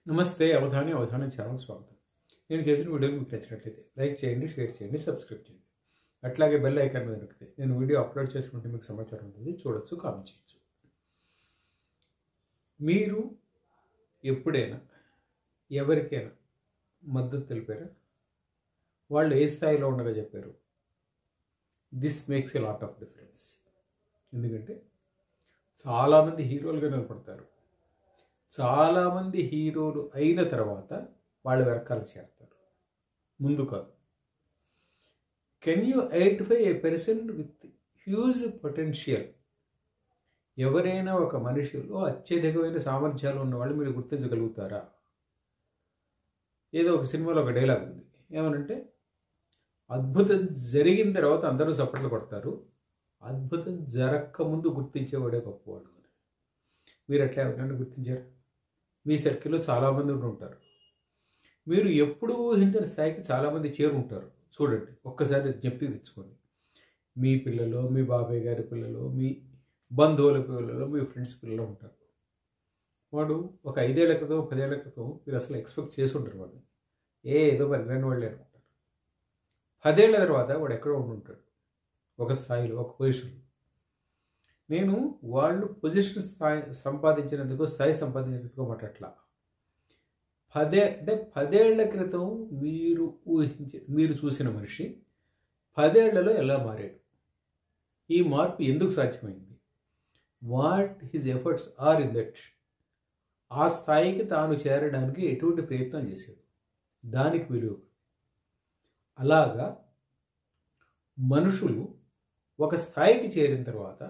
నమస్తే అవధాని ఛానల్ స్వాగతం. నేను చేసిన వీడియో మీకు నచ్చినట్లయితే లైక్ చేయండి, షేర్ చేయండి, సబ్స్క్రైబ్ చేయండి. అట్లాగే బెల్ ఐకాన్ మీద నొక్కితే నేను వీడియో అప్లోడ్ చేసుకుంటే మీకు సమాచారం ఉంటుంది, చూడొచ్చు, కామెంట్ చేయొచ్చు. మీరు ఎప్పుడైనా ఎవరికైనా మద్దతు తెలిపారా? వాళ్ళు ఏ స్థాయిలో ఉండగా చెప్పారు? This makes a lot of difference. ఎందుకంటే చాలామంది హీరోలుగా నిలబడతారు. చాలామంది హీరోలు అయిన తర్వాత వాళ్ళ వెనకాల చేరతారు, ముందు కాదు. Can you identify A person with huge potential? ఎవరైనా ఒక మనిషిలో అత్యధికమైన సామర్థ్యాలు ఉన్నవాళ్ళు మీరు గుర్తించగలుగుతారా? ఏదో ఒక సినిమాలో ఒక డైలాగ్ ఉంది, ఏమనంటే అద్భుతం జరిగిన తర్వాత అందరూ చప్పట్లు కొడతారు, అద్భుతం జరక్క ముందు గుర్తించేవాడే గొప్పవాడు అని. మీరు ఎట్లా ఎవరైనా గుర్తించారు? మీ సర్కిల్లో చాలామంది ఉంటారు. మీరు ఎప్పుడూ ఊహించిన స్థాయికి చాలామంది చేరుంటారు. చూడండి, ఒక్కసారి చెప్పి తెచ్చుకోండి. మీ పిల్లలు, మీ బాబాయ్ గారి పిల్లలు, మీ బంధువుల పిల్లలు, మీ ఫ్రెండ్స్ పిల్లలు ఉంటారు. వాడు ఒక 5 ఏళ్ల క్రితం, 10 ఏళ్ల క్రితం మీరు అసలు ఎక్స్పెక్ట్ చేసి ఉంటారు వాడిని. ఏదో పనికిరాని వాళ్ళే అనుకుంటారు. 10 ఏళ్ల తర్వాత వాడు ఎక్కడో ఉంటుంటాడు, ఒక స్థాయిలో, ఒక పొజిషన్లో. నేను వాళ్ళు పొజిషన్ స్థాయి సంపాదించినందుకు, స్థాయి సంపాదించినందుకు మాట్లాడట్లా. 10 ఏళ్ల క్రితం మీరు చూసిన మనిషి 10 ఏళ్లలో ఎలా మారాడు? ఈ మార్పు ఎందుకు సాధ్యమైంది? What his efforts are in that? ఆ స్థాయికి తాను చేరడానికి ఎటువంటి ప్రయత్నం చేశాడు, దానికి విలువ. అలాగా మనుషులు ఒక స్థాయికి చేరిన తర్వాత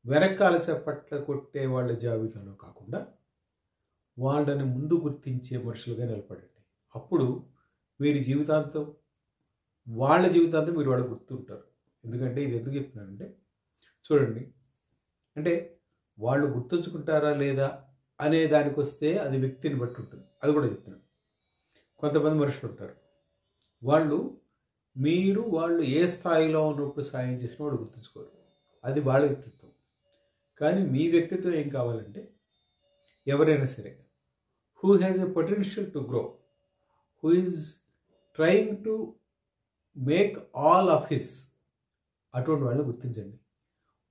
వెనకాల చప్పట్ల కొట్టే వాళ్ళ జాబితాలో కాకుండా వాళ్ళని ముందు గుర్తించే మనుషులుగా నిలబడండి. అప్పుడు మీరు జీవితాంతం, వాళ్ళ జీవితాంతం మీరు వాళ్ళకి గుర్తుంటారు. ఎందుకంటే ఇది ఎందుకు చెప్తున్నానంటే, చూడండి, అంటే వాళ్ళు గుర్తుంచుకుంటారా లేదా అనే దానికి వస్తే అది వ్యక్తిని బట్టి ఉంటుంది. అది కూడా చెప్తున్నాను. కొంతమంది మనుషులు ఉంటారు, వాళ్ళు ఏ స్థాయిలో ఉన్నప్పుడు సాయం చేసినా వాళ్ళు గుర్తుంచుకోరు. అది వాళ్ళ వ్యక్తిత్వం. కానీ మీ వ్యక్తిత్వం ఏం కావాలంటే, ఎవరైనా సరే who has a potential to grow, who is trying to make all of his, అటువంటి వాళ్ళని గుర్తించండి.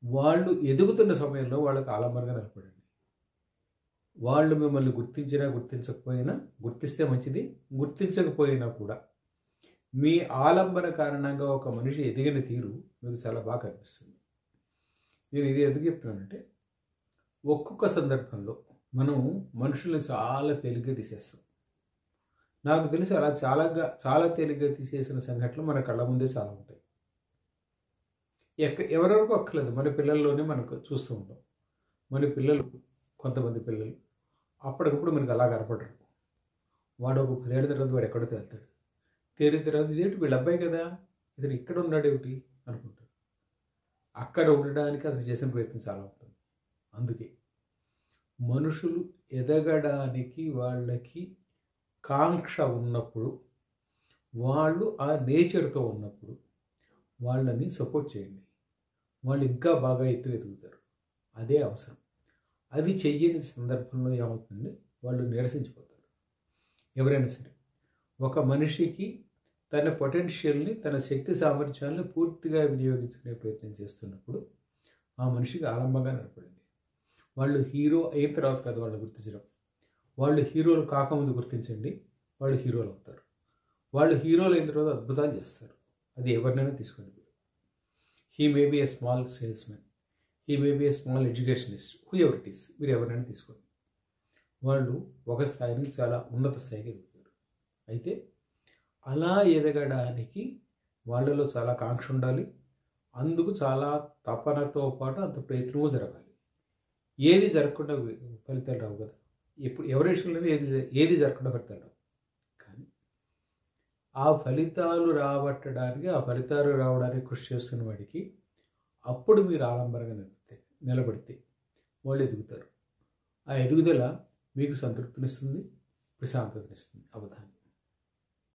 వాళ్ళు ఎదుగుతున్న సమయంలో వాళ్ళకి ఆలంబనగా నిలబడండి. వాళ్ళు మిమ్మల్ని గుర్తించినా గుర్తించకపోయినా, గుర్తిస్తే మంచిది, గుర్తించకపోయినా కూడా మీ ఆలంబన కారణంగా ఒక మనిషి ఎదిగిన తీరు మీకు చాలా బాగా కనిపిస్తుంది. నేను ఇది ఎందుకు చెప్తున్నానంటే, ఒక్కొక్క సందర్భంలో మనం మనుషుల్ని చాలా తేలిగ్గా తీసేస్తాం. నాకు తెలిసి అలా చాలా తేలిగ్గా తీసేసిన సంఘటనలు మన కళ్ళ ముందే చాలా ఉంటాయి. ఎవరెవరికో అక్కర్లేదు, మన పిల్లల్లోనే మనకు చూస్తూ ఉంటాం. మన పిల్లలు, కొంతమంది పిల్లలు అప్పటికప్పుడు మనకు అలా కనపడరు. వాడు ఒక 10 ఏళ్ల తర్వాత వాడు ఎక్కడో తేలుతాడు. తేలిన తర్వాత ఇదేంటి వీళ్ళ అబ్బాయి కదా, ఇతను ఇక్కడ ఉన్నాడేమిటి అనుకుంటాడు. అక్కడ ఉండడానికి అతను చేసిన ప్రయత్నం చాలా ఉంటుంది. అందుకే మనుషులు ఎదగడానికి వాళ్ళకి కాంక్ష ఉన్నప్పుడు, వాళ్ళు ఆ నేచర్తో ఉన్నప్పుడు వాళ్ళని సపోర్ట్ చేయండి. వాళ్ళు ఇంకా బాగా ఎదుగుతారు. అదే అవసరం. అది చెయ్యని సందర్భంలో ఏమవుతుందంటే, వాళ్ళు నిరసించిపోతారు. ఎవరైనా సరే ఒక మనిషికి తన పొటెన్షియల్ని, తన శక్తి సామర్థ్యాలను పూర్తిగా వినియోగించుకునే ప్రయత్నం చేస్తున్నప్పుడు ఆ మనిషికి ఆలంబంగా నిలబడండి. వాళ్ళు హీరో అయిన తర్వాత కాదు వాళ్ళు గుర్తించడం, వాళ్ళు హీరోలు కాకముందు గుర్తించండి. వాళ్ళు హీరోలు అవుతారు. వాళ్ళు హీరోలు అయిన తర్వాత అద్భుతాలు చేస్తారు. అది ఎవరినైనా తీసుకోండి. He may be a small salesmen, he may be a small educationist, who ever it is, మీరు ఎవరినైనా తీసుకోండి. వాళ్ళు ఒక స్థాయి నుంచి చాలా ఉన్నత స్థాయికి ఎదుగుతారు. అయితే అలా ఎదగడానికి వాళ్ళలో చాలా కాంక్ష ఉండాలి. అందుకు చాలా తపనతో పాటు అంత ప్రయత్నము జరగాలి. ఏది జరగకుండా ఫలితాలు రావు కదా. ఇప్పుడు ఎవరి విషయంలోనే ఏది జరగకుండా ఫలితాలు రావు. కానీ ఆ ఫలితాలు రావడానికి కృషి చేస్తున్న వాడికి అప్పుడు మీరు ఆలంబరంగా నిలబడితే వాళ్ళు ఎదుగుతారు. ఆ ఎదుగుదల మీకు సంతృప్తినిస్తుంది, ప్రశాంతతనిస్తుంది. అవధానం.